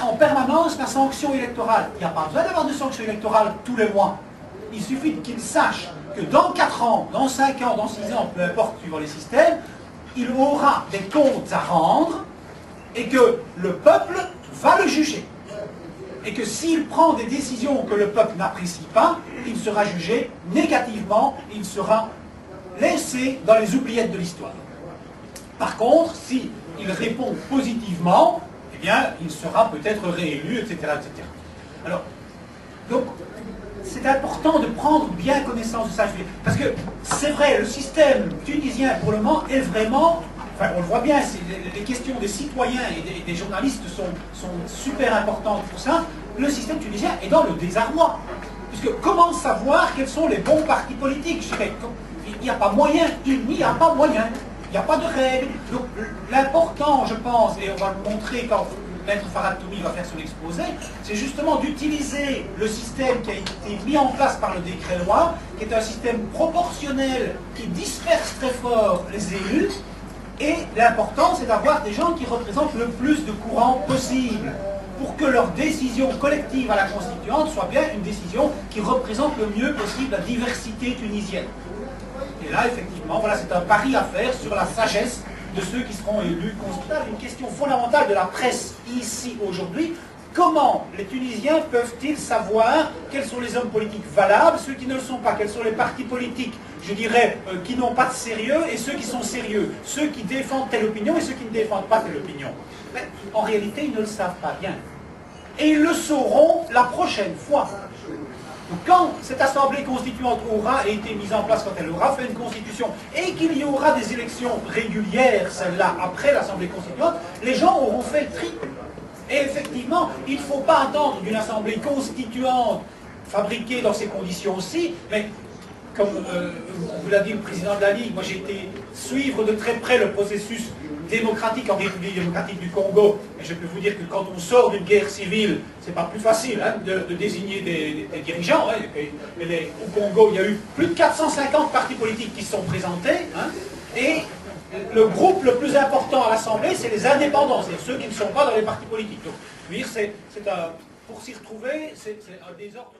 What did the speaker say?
en permanence la sanction électorale. Il n'y a pas besoin d'avoir de sanction électorale tous les mois. Il suffit qu'il sache que dans 4 ans, dans 5 ans, dans 6 ans, peu importe suivant les systèmes, il aura des comptes à rendre et que le peuple va le juger. Et que s'il prend des décisions que le peuple n'apprécie pas, il sera jugé négativement, il sera laissé dans les oubliettes de l'histoire. Par contre, s'il répond positivement, eh bien, il sera peut-être réélu, etc., etc. Alors, donc, c'est important de prendre bien connaissance de ça. Parce que, c'est vrai, le système tunisien, pour le moment, est vraiment... Enfin, on le voit bien, les questions des citoyens et des journalistes sont super importantes pour ça. Le système tunisien est dans le désarroi. Puisque comment savoir quels sont les bons partis politiques? Je dirais, il n'y a pas moyen, il n'y a pas moyen. Il n'y a pas de règles. Donc l'important, je pense, et on va le montrer quand Maître Farhad Toumi va faire son exposé, c'est justement d'utiliser le système qui a été mis en place par le décret-loi, qui est un système proportionnel, qui disperse très fort les élus. Et l'important, c'est d'avoir des gens qui représentent le plus de courants possible, pour que leur décision collective à la constituante soit bien une décision qui représente le mieux possible la diversité tunisienne. Et là, effectivement, voilà, c'est un pari à faire sur la sagesse de ceux qui seront élus constituants. Une question fondamentale de la presse ici aujourd'hui. Comment les Tunisiens peuvent-ils savoir quels sont les hommes politiques valables, ceux qui ne le sont pas, quels sont les partis politiques, je dirais, qui n'ont pas de sérieux, et ceux qui sont sérieux, ceux qui défendent telle opinion et ceux qui ne défendent pas telle opinion. Mais en réalité, ils ne le savent pas bien. Et ils le sauront la prochaine fois. Donc, quand cette assemblée constituante aura été mise en place, quand elle aura fait une constitution, et qu'il y aura des élections régulières, celle-là, après l'assemblée constituante, les gens auront fait le tri. Et effectivement, il ne faut pas attendre d'une assemblée constituante fabriquée dans ces conditions-ci, mais comme vous l'a dit le président de la Ligue, moi j'ai été suivre de très près le processus démocratique en République démocratique du Congo, et je peux vous dire que quand on sort d'une guerre civile, c'est pas plus facile hein, de désigner des dirigeants. Hein, au Congo, il y a eu plus de 450 partis politiques qui se sont présentés, hein, et le groupe le plus important à l'Assemblée, c'est les indépendants, c'est ceux qui ne sont pas dans les partis politiques. Donc, pour s'y retrouver, c'est un désordre.